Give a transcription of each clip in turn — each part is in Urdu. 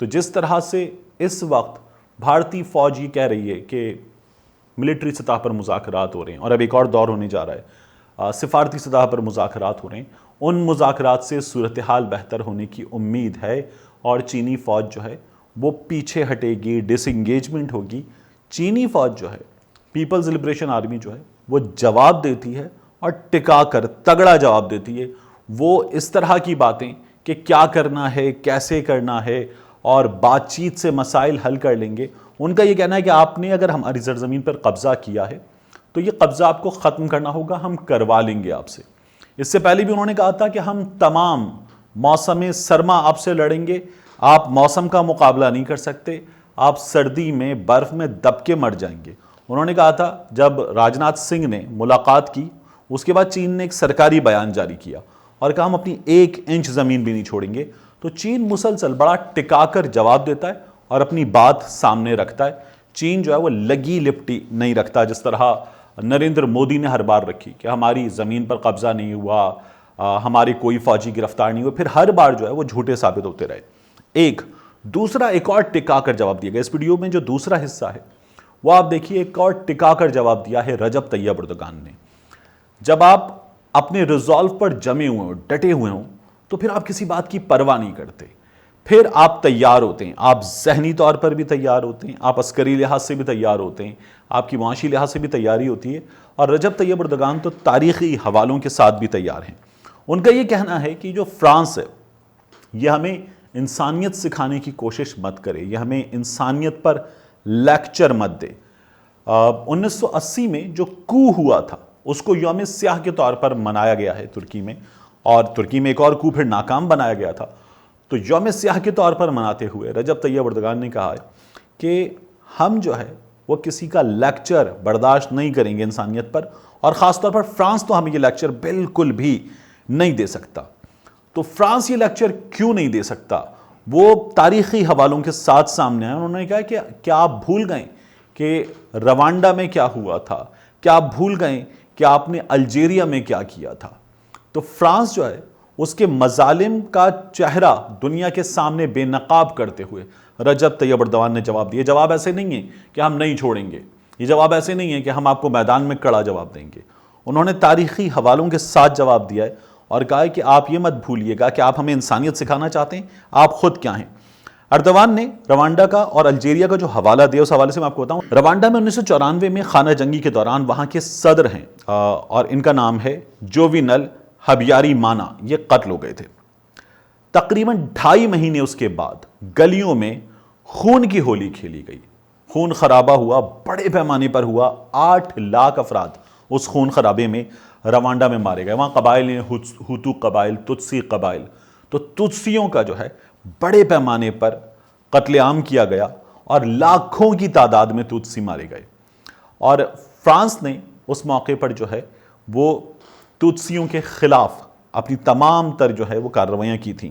تو جس طرح سے اس وقت بھارتی فوج یہ کہہ رہی ہے کہ ملٹری سطح پر مذاکرات ہو رہے ہیں، اور اب ایک اور دور ہونے جا رہا ہے، سفارتی سطح پر مذاکرات ہو رہے ہیں، ان مذاکرات سے صورتحال بہتر ہونے کی امید ہے، اور چینی فوج جو ہے وہ پیچھے ہٹے گی، ڈس انگیجمنٹ ہوگی۔ چینی فوج جو ہے، پیپلز لبریشن آرمی جو ہے، وہ جواب دیتی ہے اور ٹکا کر تگڑا جواب دیتی ہے۔ وہ اس طرح کی باتیں کہ کیا کرنا ہے، کیسے کرنا ہے، اور بات چیت سے مسائل حل کر لیں گے، ان کا یہ کہنا ہے کہ آپ نے اگر ہماری سرزمین پر قبضہ کیا ہے تو یہ قبضہ آپ کو ختم کرنا ہوگا، ہم کروا لیں گے آپ سے۔ اس سے پہلے بھی انہوں نے کہا تھا کہ ہم تمام موسم سرما آپ سے لڑیں گے، آپ موسم کا مقابلہ نہیں کر سکتے، آپ سردی میں برف میں دب کے مر جائیں گے۔ انہوں نے کہا تھا، جب راجناتھ سنگھ نے ملاقات کی اس کے بعد چین نے ایک سرکاری بیان جاری کیا اور کہا ہم اپنی 1 انچ زمین بھی نہیں چھوڑیں گے، تو چین مسلسل بڑا ٹکا کر جواب دیتا ہے اور اپنی بات سامنے رکھتا ہے۔ چین جو ہے وہ لگی لپٹی نہیں رکھتا، جس طرح نریندر مودی نے ہر بار رکھی کہ ہماری زمین پر قبضہ نہیں ہوا، ہماری کوئی فوجی گرفتار نہیں ہوئے، پھر ہر بار جو ہے وہ جھوٹے ثابت ہوتے رہے۔ دوسرا ایک اور ٹکا کر جواب دیا گیا۔ اس ویڈیو میں جو دوسرا حصہ ہے وہ آپ دیکھیے، ایک اور ٹکا کر جواب دیا ہے رجب طیب اردوغان نے۔ جب آپ اپنے ریزولو پر جمے ہوئے ہوں، ڈٹے ہوئے ہوں، تو پھر آپ کسی بات کی پرواہ نہیں کرتے، پھر آپ تیار ہوتے ہیں، آپ ذہنی طور پر بھی تیار ہوتے ہیں، آپ عسکری لحاظ سے بھی تیار ہوتے ہیں، آپ کی معاشی لحاظ سے بھی تیاری ہوتی ہے، اور رجب طیب اردوغان تو تاریخی حوالوں کے ساتھ بھی تیار ہیں۔ ان کا یہ کہنا ہے کہ جو فرانس ہے یہ ہمیں انسانیت سکھانے کی کوشش مت کرے، یہ ہمیں انسانیت پر لیکچر مت دے۔ 1980 میں جو کو ہوا تھا اس کو یوم سیاہ کے طور پر منایا گیا ہے ترکی میں، اور ترکی میں ایک اور کو پھر ناکام بنایا گیا تھا۔ تو یوم سیاہ کے طور پر مناتے ہوئے رجب طیب اردوغان نے کہا ہے کہ ہم جو ہے وہ کسی کا لیکچر برداشت نہیں کریں گے انسانیت پر، اور خاص طور پر فرانس تو ہمیں یہ لیکچر بالکل بھی نہیں دے سکتا۔ تو فرانس یہ لیکچر کیوں نہیں دے سکتا؟ وہ تاریخی حوالوں کے ساتھ سامنے آئے۔ انہوں نے کہا کہ کیا آپ بھول گئے کہ روانڈا میں کیا ہوا تھا؟ کیا آپ بھول گئے کہ آپ نے الجیریا میں کیا کیا تھا؟ تو فرانس جو ہے اس کے مظالم کا چہرہ دنیا کے سامنے بے نقاب کرتے ہوئے رجب طیب اردوغان نے جواب دیا۔ جواب ایسے نہیں ہے کہ ہم نہیں چھوڑیں گے، یہ جواب ایسے نہیں ہے کہ ہم آپ کو میدان میں کڑا جواب دیں گے۔ انہوں نے تاریخی حوالوں کے ساتھ جواب دیا ہے اور کہا ہے کہ آپ یہ مت بھولیے گا کہ آپ ہمیں انسانیت سکھانا چاہتے ہیں، آپ خود کیا ہیں۔ اردوغان نے روانڈا کا اور الجیریا کا جو حوالہ دیا اس حوالے سے میں آپ کو بتاؤں، روانڈا میں 1994 میں خانہ جنگی کے دوران وہاں کے صدر ہیں اور ان کا نام ہے جووینل ہبیاری مانا، یہ قتل ہو گئے تھے۔ تقریباً 2.5 مہینے اس کے بعد گلیوں میں خون کی ہولی کھیلی گئی، خون خرابہ ہوا، بڑے پیمانے پر ہوا، 8 لاکھ افراد اس خون خرابے میں روانڈا میں مارے گئے۔ وہاں قبائل ہیں، ہوتو قبائل، تتسی قبائل، تو تتسیوں کا جو ہے بڑے پیمانے پر قتل عام کیا گیا اور لاکھوں کی تعداد میں تتسی مارے گئے، اور فرانس نے اس موقع پر جو ہے وہ تتسیوں کے خلاف اپنی تمام تر جو ہے وہ کارروائیاں کی تھیں۔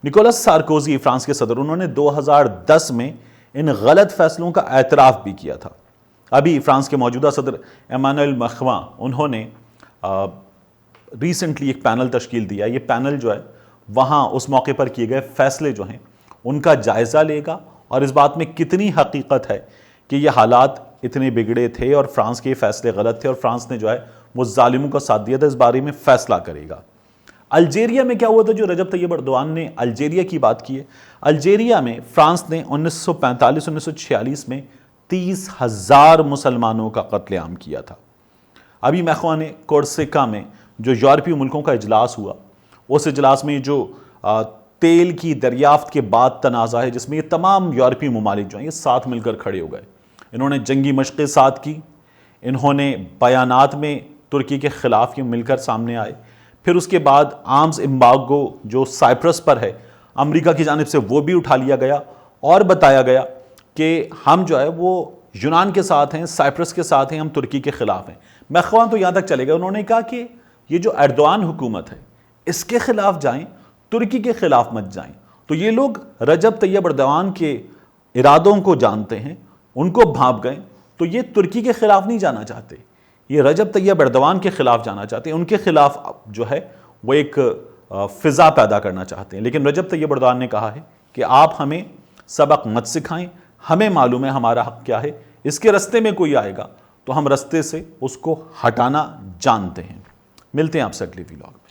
نکولس سارکوزی فرانس کے صدر، انہوں نے 2010 میں ان غلط فیصلوں کا اعتراف بھی کیا تھا۔ ابھی فرانس کے موجودہ صدر ایمانوئل مخواں، انہوں نے ریسنٹلی ایک پینل تشکیل دیا۔ یہ پینل جو ہے وہاں اس موقع پر کیے گئے فیصلے جو ہیں ان کا جائزہ لے گا، اور اس بات میں کتنی حقیقت ہے کہ یہ حالات اتنے بگڑے تھے اور فرانس کے فیصلے غلط تھے اور فرانس نے جو ہے وہ ظالموں کا ساتھ دیا تھا، اس بارے میں فیصلہ کرے گا۔ الجیریا میں کیا ہوا تھا جو رجب طیب اردوغان نے الجیریا کی بات کی ہے؟ الجیریا میں فرانس نے 1945-1946 میں 30,000 مسلمانوں کا قتل عام کیا تھا۔ ابھی مخواں نے کورسیکا میں جو یورپی ملکوں کا اجلاس ہوا، اس اجلاس میں جو تیل کی دریافت کے بعد تنازع ہے، جس میں یہ تمام یورپی ممالک جو ہیں یہ ساتھ مل کر کھڑے ہو گئے، انہوں نے جنگی مشقیں ساتھ کی، انہوں نے بیانات میں ترکی کے خلاف یہ مل کر سامنے آئے۔ پھر اس کے بعد آرمز امبارگو جو سائپرس پر ہے امریکہ کی جانب سے وہ بھی اٹھا لیا گیا، اور بتایا گیا کہ ہم جو ہے وہ یونان کے ساتھ ہیں، سائپرس کے ساتھ ہیں، ہم ترکی کے خلاف ہیں۔ مخواں تو یہاں تک چلے گئے، انہوں نے کہا کہ یہ جو ایردوان حکومت ہے اس کے خلاف جائیں، ترکی کے خلاف مت جائیں۔ تو یہ لوگ رجب طیب اردوغان کے ارادوں کو جانتے ہیں، ان کو بھانپ گئے، تو یہ ترکی کے خلاف نہیں جانا چاہتے، یہ رجب طیب اردوغان کے خلاف جانا چاہتے ہیں، ان کے خلاف جو ہے وہ ایک فضا پیدا کرنا چاہتے ہیں۔ لیکن رجب طیب اردوغان نے کہا ہے کہ آپ ہمیں سبق مت سکھائیں، ہمیں معلوم ہے ہمارا حق کیا ہے، اس کے رستے میں کوئی آئے گا تو ہم رستے سے اس کو ہٹانا جانتے ہیں۔ ملتے ہیں آپ سے اگلی ویلاگ۔